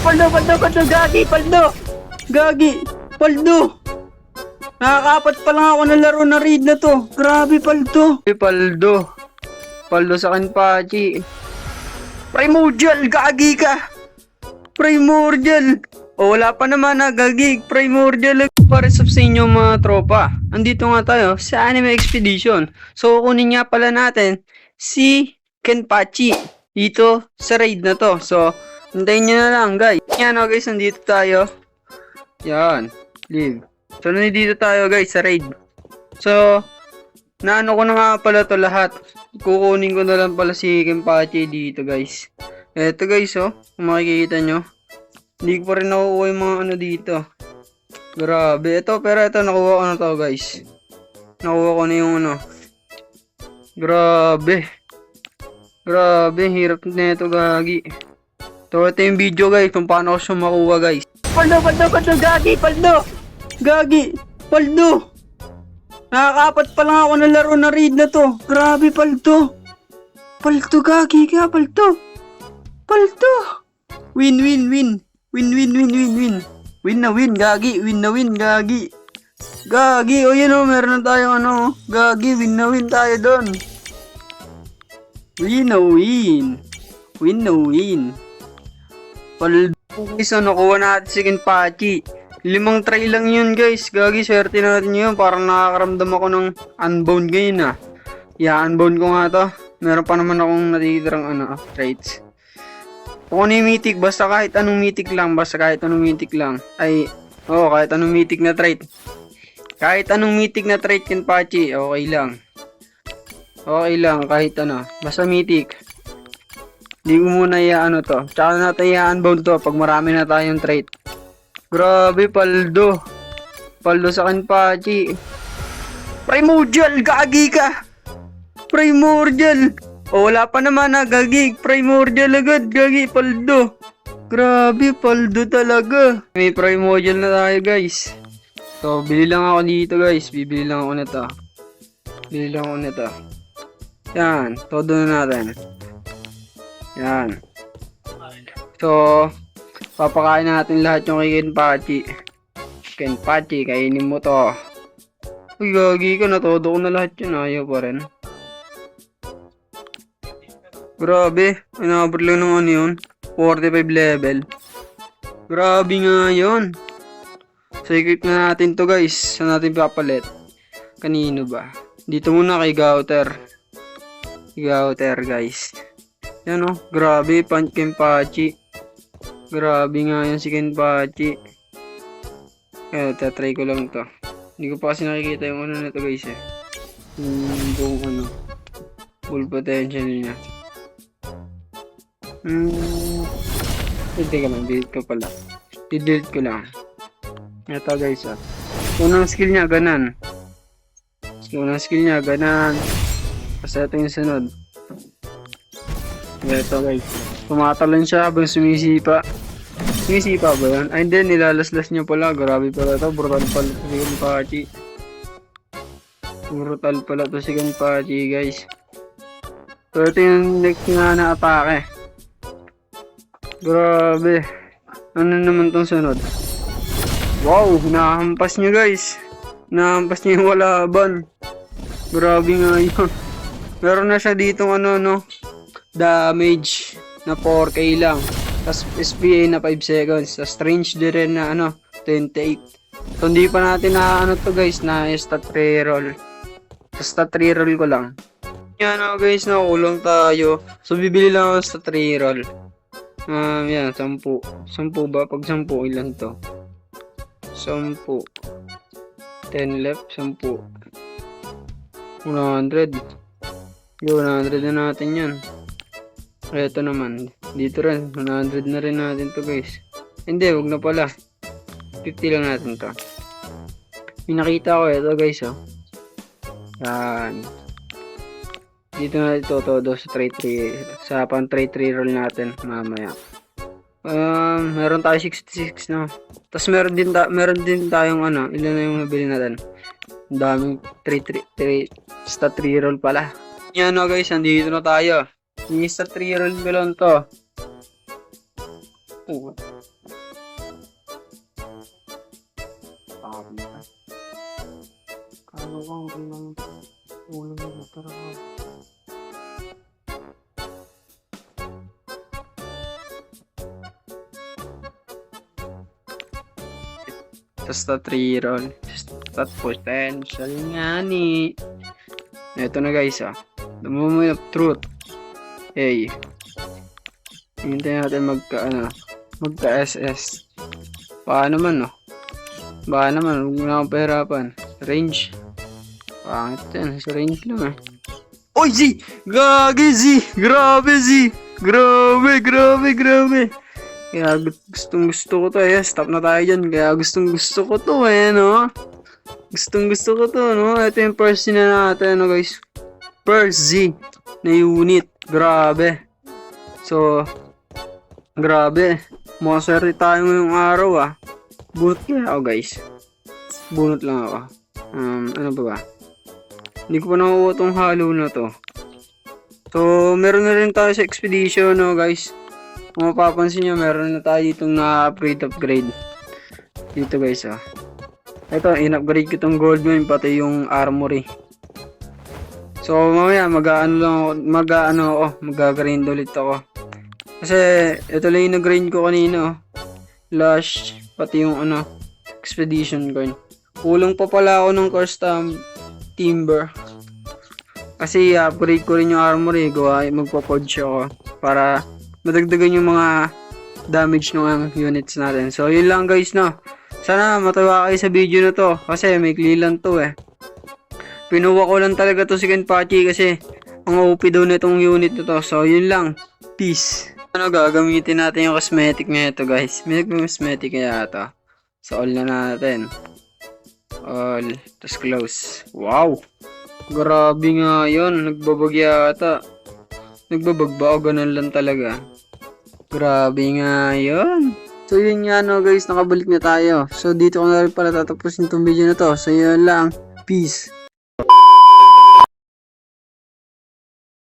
Paldo, gagi, paldo! Gagi, paldo! Nakakapat pa lang ako ng laro na raid na to. Grabe, paldo. Paldo sa Kenpachi. Primordial, gagi ka! Primordial! O, wala pa naman na, gagi. Primordial. Para sa inyo mga tropa. Andito nga tayo sa Anime Expedition. So, kunin nga pala natin si Kenpachi dito sa raid na to. So, hintayin nyo na lang, guys. Yan o, guys, nandito tayo. Yan. Leave. So, nandito tayo, guys, sa raid. So, naano ko na nga pala to lahat. Kukunin ko na lang pala si Kenpachi dito, guys. Eto, guys, oh. Kung makikita nyo. Hindi ko pa rin nakukuha yung mga ano dito. Grabe. Ito, pero ito, nakuha ko na to, guys. Nakuha ko na yung ano. Grabe. Grabe, hirap na ito, gagi. So, ito yung video, guys, kung paano ko siya makuha, guys. Paldo, gagi, paldo! Gagi, paldo! Nakakapat pa lang ako ng laro na raid na to. Grabe, paldo. Paldo, gagi ka, paldo. Paldo. Win. Win na win, gagi. Gagi, o yun o, meron na tayong ano. Gagi, win na win tayo doon. Win. Paldo. Guys, nakuha natin si Kenpachi. 5 try lang yun, guys. Gagi, swerte natin yun. Parang nakakaramdam ako ng unbound ngayon, ah. Unbound ko nga to. Meron pa naman akong natitirang traits. Kung ano yung mythic, basta kahit anong mythic lang. Ay, kahit anong mythic na trait. Kahit anong mythic na trait, Kenpachi, okay lang. Kahit ano. Basta mythic. Hindi ko muna to. Tsaka natin unbound to pag marami na tayong trait. Grabe, paldo. Paldo sa Kenpachi. Primordial, gagi ka. Primordial. O, wala pa naman na, gagi. Primordial agad, gagi, paldo. Grabe, paldo talaga. May primordial na tayo, guys. So, bili lang ako dito, guys. Bibili lang ako nito. Yan, todo na natin. Yan. So, papakain natin lahat yung kay Kenpachi. Kenpachi, kainin mo to. Uy, gagi ka, natodo ko na lahat yun. Ayaw pa rin. Grabe, inabot lang naman yun. 45 level. Grabe nga yun. So, equip na natin to, guys. Saan natin papalit? Kanino ba? Dito muna kay Gauter. Guys. Yan o, grabe, Kenpachi. Grabe nga yan si Kenpachi. Kaya, tatry ko lang to. Hindi ko pa kasi nakikita yung ano na to, guys, eh. Yung full potential niya. Hindi ka lang, delete ko lang. Ito, guys, ah. Unang skill niya, ganan. Kasi ito yung sunod. Ito, guys. Tumatalon siya habang sumisipa. Sumisipa ba yan? Ay, hindi. Nilalaslas niya pala. Grabe pala ito. Brutal pala ito si Kenpachi, guys. So, ito yung next nga na atake. Grabe. Ano naman tong sunod? Wow! Nahampas niya, guys. Nahampas niya yung walaban. Grabe nga yun. Meron na siya ditong damage na 4k lang. Tapos SPA na 5 seconds. Tapos range din rin na 28. So hindi pa natin na to, guys, na stat reroll. So stat reroll ko lang. Yan guys, nakulang tayo. So bibili lang ako stat reroll. Yan, 10 ba? Pag 10, ilan to? 10 left, 10 100. 100 na natin yan. Ito naman, dito rin 100 na rin natin to, guys. Hindi, wag na pala. 50 lang natin to. May nakita ko ito, guys, oh. Yan. Dito na ito todo sa pang trade roll natin mamaya. Meron tayo 66, no. Tapos meron din tayong ilan na yung nabili natin. Ang daming stat reroll pala. Yan guys, andito na tayo. Yung stat reroll ko lang to. Oo. Sabi ka. Kala ko ang ginang ulo nila. Pero just a 3 roll. Just that potential nga ni. Ito na guys ah. The moment of truth. Hey. Hintayin natin magka-SS. Baka naman no. Baka naman, huwag mo na akong pahirapan. Range. Pangit yan, sa range lang eh. Oy Z! Gagi Z! Grabe Z! Grabe! Kaya gustong gusto ko to eh. Stop na tayo dyan. Kaya gustong gusto ko to eh, no? Gustong gusto ko to, no? Ito yung first na natin, no guys? First Z na unit. Grabe. So, grabe. Maswerte tayo ngayong araw ah. Bunot kaya ako guys. Bunot lang ako. Ano ba? Hindi ko pa nakuha tong halo na to. So, meron na rin tayo sa expedition, no guys? Kung mapapansin nyo, meron na tayo itong na-upgrade. Dito guys, ah. Ito, in-upgrade ko itong gold mine, pati yung armory. So, mamaya, mag-grind ulit ako. Kasi, ito lang yung nag-grind ko kanina, oh. Lush, pati yung, expedition coin. Kulang pa pala ako ng custom timber. Kasi, upgrade ko rin yung armory. Magpa-podge ako. Para, madagdagan yung mga damage ng units natin. So, yun lang guys, no. Sana matawa kayo sa video na to. Kasi may lang to eh. Pinuha ko lang talaga to si Kenpachi kasi ang OP daw na itong unit na to. So, yun lang. Peace. Gagamitin natin yung cosmetic na ito guys. May cosmetic kaya ito. So, all na natin. All. Tapos close. Wow. Grabe nga yun. Nagbabag yata. Nagbabag ba o ganun lang talaga? Grabe nga yun. So yun nga no guys, nakabalik na tayo. So dito ko na rin pala tatapusin itong video na to. So yun lang. Peace.